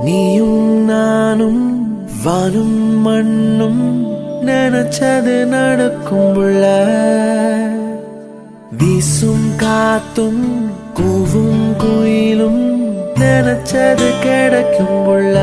நீயும் நானும் வானும் மண்ணும் நினைச்சது நடக்கும் புள்ள. வீசும் காத்தும் கூவும் குயிலும் நினைச்சது கிடைக்கும் புள்ள.